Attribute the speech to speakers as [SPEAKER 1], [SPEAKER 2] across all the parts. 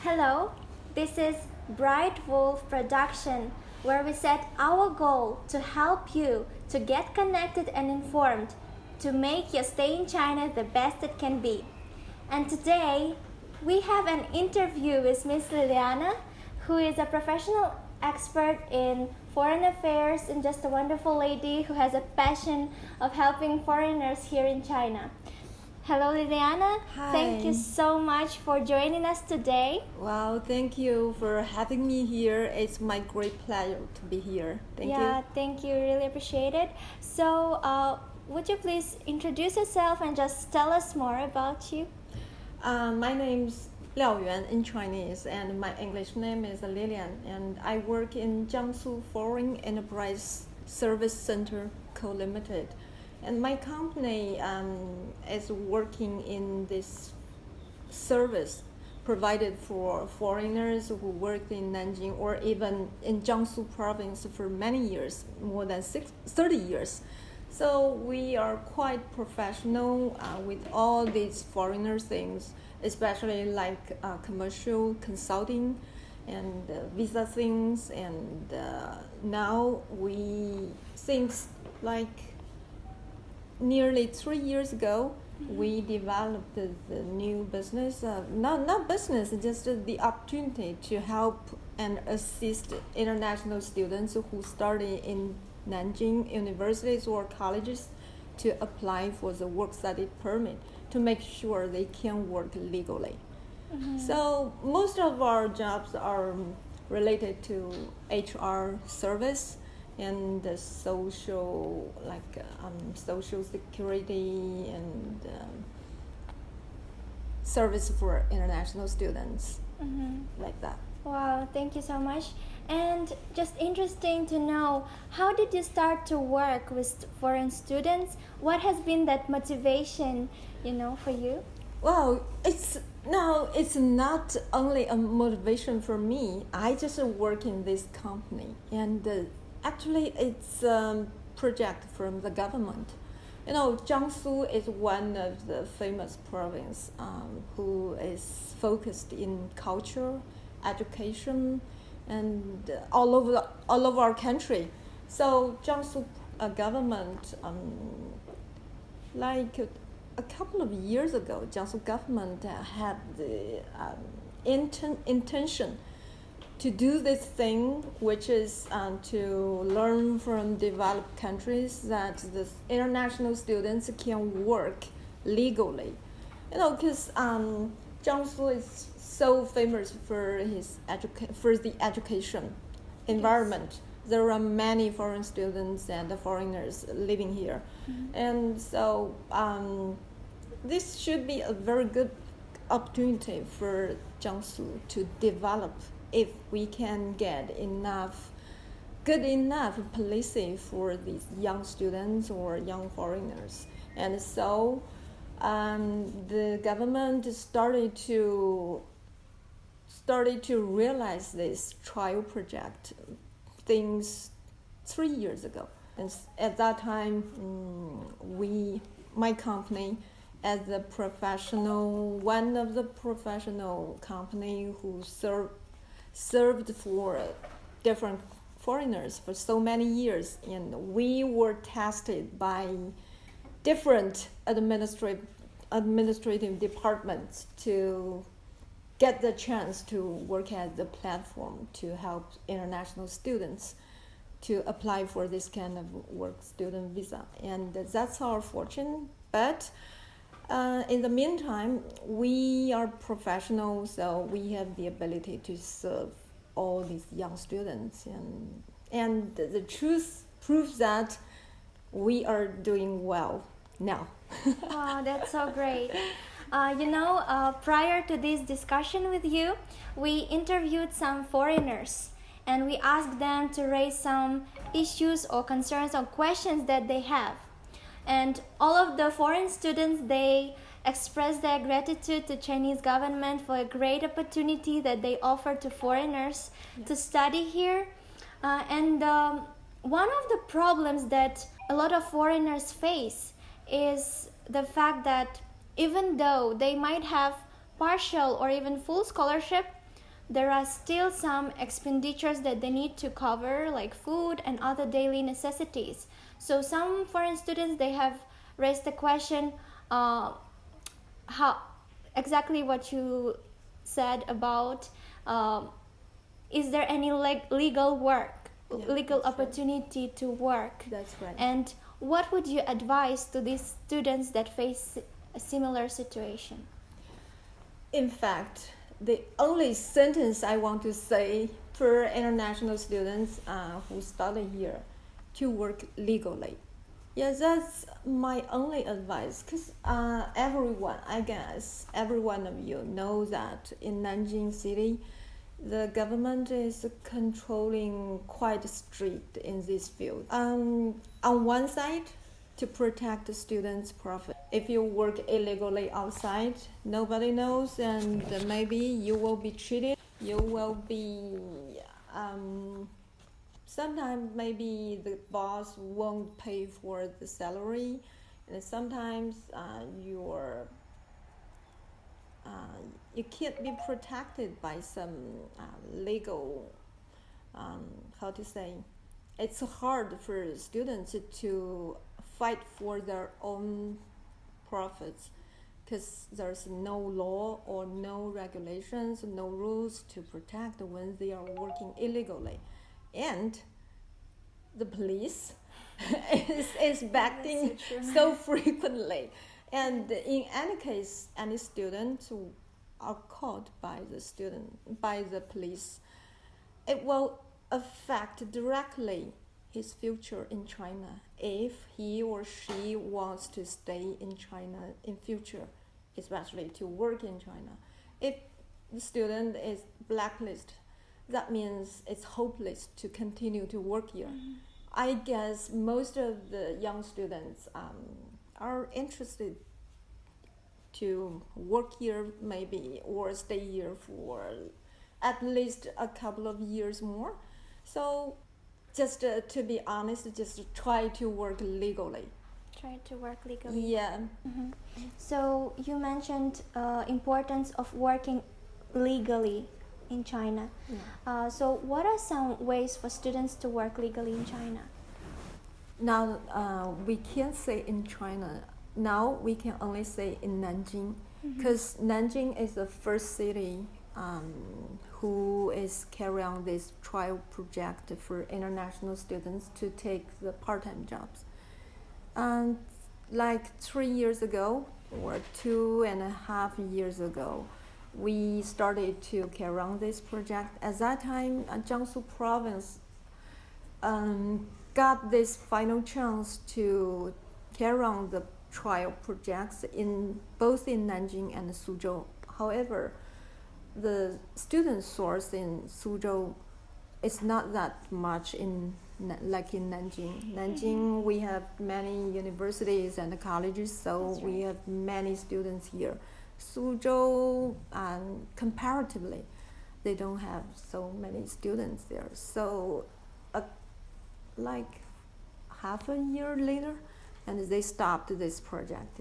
[SPEAKER 1] Hello, this is Bright Wolf Production, where we set our goal to help you to get connected and informed to make your stay in China the best it can be. And today, we have an interview with Miss Liliana, who is a professional expert in foreign affairs and just a wonderful lady who has a passion of helping foreigners here in China. Hello, Liliana.
[SPEAKER 2] Hi.
[SPEAKER 1] Thank you so much for joining us today.
[SPEAKER 2] Wow, thank you for having me here. It's my great pleasure to be here. Thank you.
[SPEAKER 1] Thank you. Really appreciate it. So, would you please introduce yourself and just tell us more about you?
[SPEAKER 2] My name's Lilian in Chinese, and my English name is Lilian, and I work in Jiangsu Foreign Enterprise Service Center Co. Limited. And my company is working in this service provided for foreigners who worked in Nanjing or even in Jiangsu province for many years, more than 30 years. So we are quite professional with all these foreigner things, especially like commercial consulting and visa things. And now we things like nearly 3 years ago, we developed the new business, not business, just the opportunity to help and assist international students who study in Nanjing universities or colleges to apply for the work study permit to make sure they can work legally. So most of our jobs are related to HR service and the social, like social security and service for international students, like that.
[SPEAKER 1] Wow, thank you so much. And just interesting to know, how did you start to work with foreign students? What has been that motivation, for you?
[SPEAKER 2] Well, it's not only a motivation for me. I just work in this company, and actually it's a project from the government. Jiangsu is one of the famous province who is focused in culture, education, and all over our country. So Jiangsu government, like a couple of years ago, Jiangsu government had the intention to do this thing, which is to learn from developed countries that the international students can work legally. Because Jiangsu is so famous for the education environment. Yes. There are many foreign students and foreigners living here, and so this should be a very good opportunity for Jiangsu to develop if we can get good enough policy for these young students or young foreigners. And so the government started to realize this trial project things 3 years ago. And at that time, my company, as one of the professional company who served for different foreigners for so many years, and we were tested by different administrative departments to get the chance to work as the platform to help international students to apply for this kind of work student visa. And that's our fortune. But in the meantime, we are professionals, so we have the ability to serve all these young students. And the truth proves that we are doing well now.
[SPEAKER 1] Wow, that's so great. Prior to this discussion with you, we interviewed some foreigners and we asked them to raise some issues or concerns or questions that they have. And all of the foreign students, they expressed their gratitude to Chinese government for a great opportunity that they offer to foreigners to study here. One of the problems that a lot of foreigners face is the fact that even though they might have partial or even full scholarship, there are still some expenditures that they need to cover, like food and other daily necessities. So some foreign students, they have raised the question, how exactly what you said about, is there any legal work, legal opportunity to work?
[SPEAKER 2] That's right.
[SPEAKER 1] And what would you advise to these students that face a similar situation?
[SPEAKER 2] In fact, the only sentence I want to say for international students who study here, to work legally. Yeah, that's my only advice, because everyone, I guess, every one of you know that in Nanjing City, the government is controlling quite strict in this field. On one side, to protect the students' profit. If you work illegally outside, nobody knows, and maybe you will be cheated. You will be, sometimes maybe the boss won't pay for the salary, and sometimes you can't be protected by some legal, how to say, it's hard for students to fight for their own profits, because there's no law or no regulations, no rules to protect when they are working illegally. And the police is inspecting so frequently. And in any case, any student are caught by the police, it will affect directly his future in China if he or she wants to stay in China in future, especially to work in China. If the student is blacklisted, that means it's hopeless to continue to work here. Mm-hmm. I guess most of the young students are interested to work here maybe, or stay here for at least a couple of years more. So just to be honest, just try to work legally.
[SPEAKER 1] Try to work legally.
[SPEAKER 2] Yeah.
[SPEAKER 1] Mm-hmm. So you mentioned importance of working legally in China. Yeah. So what are some ways for students to work legally in China?
[SPEAKER 2] Now we can't say in China. Now we can only say in Nanjing, because Nanjing is the first city who is carrying on this trial project for international students to take the part-time jobs. And like 3 years ago or 2.5 years ago, we started to carry on this project. At that time, Jiangsu province got this final chance to carry on the trial projects both in Nanjing and Suzhou. However, the student source in Suzhou is not that much like in Nanjing. Nanjing, we have many universities and colleges, so we have many students here. Suzhou, comparatively, they don't have so many students there. So, like half a year later, and they stopped this project.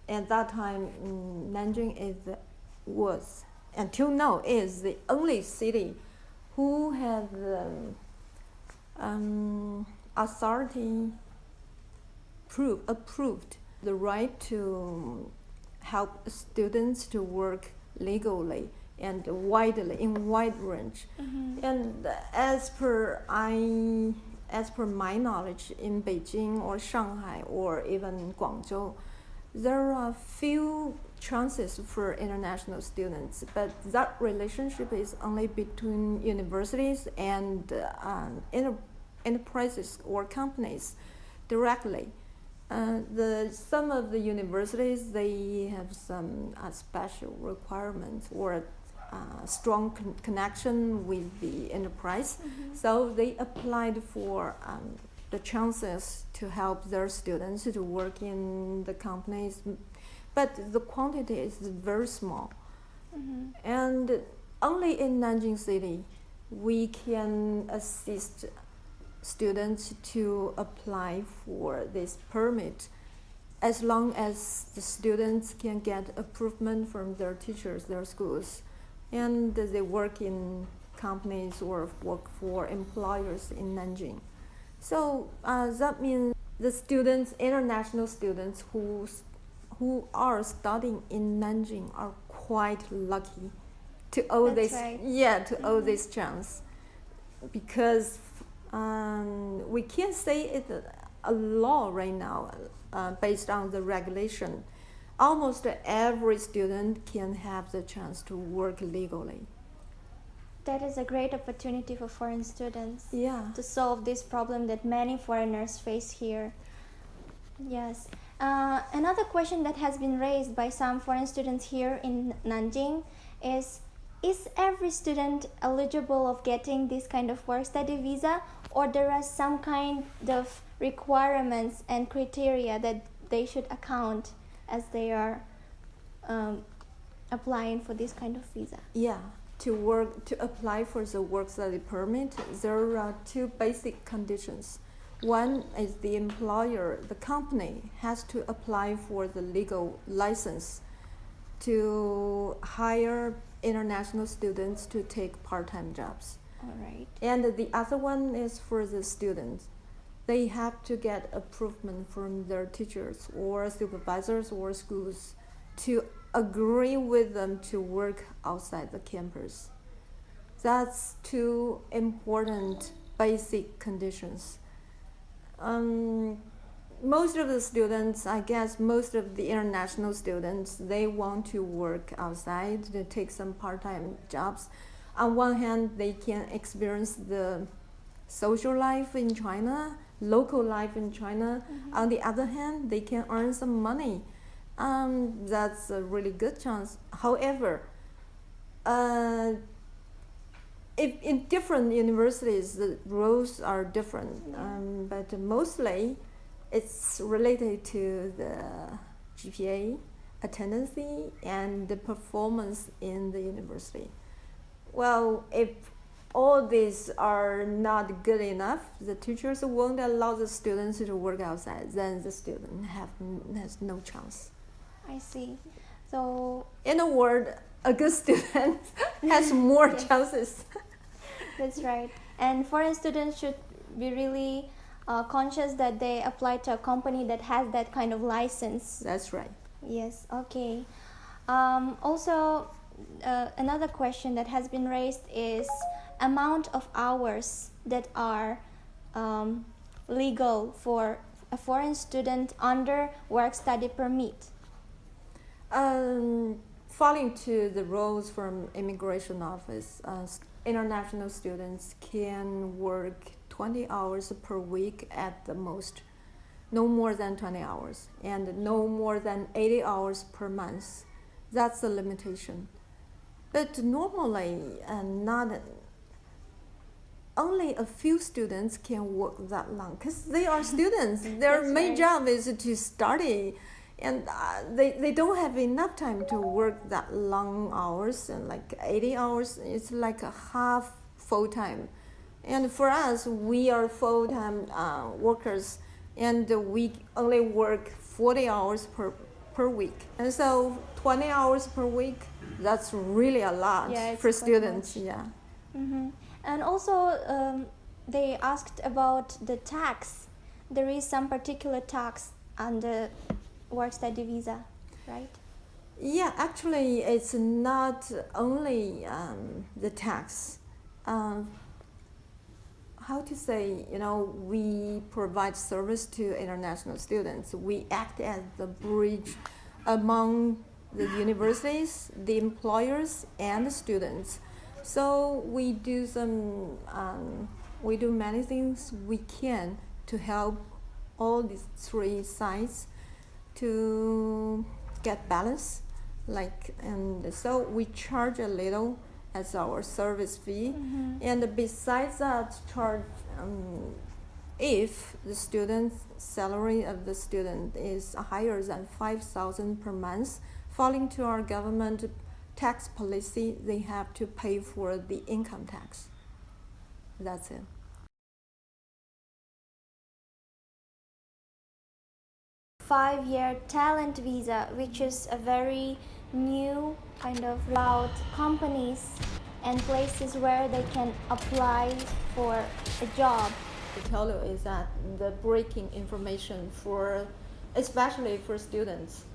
[SPEAKER 2] At that time, Nanjing was until now is the only city who have authority approved the right to help students to work legally and widely in wide range. Mm-hmm. And as per my knowledge, in Beijing or Shanghai or even Guangzhou, there are few chances for international students, but that relationship is only between universities and enterprises or companies directly. Some of the universities, they have some special requirements or strong connection with the enterprise. Mm-hmm. So they applied for the chances to help their students to work in the companies, but the quantity is very small. Mm-hmm. And only in Nanjing City we can assist students to apply for this permit, as long as the students can get approval from their teachers, their schools, and they work in companies or work for employers in Nanjing. So that means the students, international students who are studying in Nanjing are quite lucky to owe
[SPEAKER 1] That's
[SPEAKER 2] this,
[SPEAKER 1] right.
[SPEAKER 2] owe this chance, because we can't say it's a law right now based on the regulation. Almost every student can have the chance to work legally.
[SPEAKER 1] That is a great opportunity for foreign students
[SPEAKER 2] Yeah.
[SPEAKER 1] to solve this problem that many foreigners face here. Yes. Another question that has been raised by some foreign students here in Nanjing is every student eligible of getting this kind of work-study visa, or there are some kind of requirements and criteria that they should account as they are applying for this kind of visa?
[SPEAKER 2] Yeah. To apply for the work-study permit, there are two basic conditions. One is the employer, the company, has to apply for the legal license to hire international students to take part-time jobs.
[SPEAKER 1] All right.
[SPEAKER 2] And the other one is for the students. They have to get approval from their teachers or supervisors or schools to agree with them to work outside the campus. That's two important basic conditions. Most of the students, I guess most of the international students, they want to work outside, to take some part-time jobs. On one hand, they can experience the social life in China, local life in China.
[SPEAKER 1] Mm-hmm.
[SPEAKER 2] On the other hand, they can earn some money. That's a really good chance. However, if in different universities, the rules are different, but mostly it's related to the GPA, attendance, and the performance in the university. Well, if all these are not good enough, the teachers won't allow the students to work outside, then the student has no chance.
[SPEAKER 1] I see. So
[SPEAKER 2] In a word, a good student has more chances.
[SPEAKER 1] that's right. And foreign students should be really conscious that they apply to a company that has that kind of license.
[SPEAKER 2] That's right.
[SPEAKER 1] Yes, okay. Also, another question that has been raised is amount of hours that are legal for a foreign student under work-study permit.
[SPEAKER 2] Following to the rules from immigration office, international students can work 20 hours per week at the most, no more than 20 hours, and no more than 80 hours per month. That's the limitation. But normally, not only a few students can work that long, because they are students. Their
[SPEAKER 1] That's
[SPEAKER 2] main
[SPEAKER 1] right.
[SPEAKER 2] job is to study, and they don't have enough time to work that long hours, and like 80 hours, it's like a half full time. And for us, we are full-time workers, and we only work 40 hours per week. And so 20 hours per week, that's really a lot
[SPEAKER 1] Yeah, it's
[SPEAKER 2] for
[SPEAKER 1] quite
[SPEAKER 2] students.
[SPEAKER 1] much.
[SPEAKER 2] Yeah.
[SPEAKER 1] Mm-hmm. And also, they asked about the tax. There is some particular tax on the work-study visa, right?
[SPEAKER 2] Yeah, actually, it's not only the tax. How to say, we provide service to international students. We act as the bridge among the universities, the employers, and the students. So we do many things we can to help all these three sides to get balance. And so we charge a little as our service fee, and besides that, charge if the student's salary of the student is higher than 5,000 per month, falling to our government tax policy, they have to pay for the income tax. That's it.
[SPEAKER 1] Five-year talent visa, which is a very new kind of about companies and places where they can apply for a job?
[SPEAKER 2] To tell you is that the breaking information for, especially for students,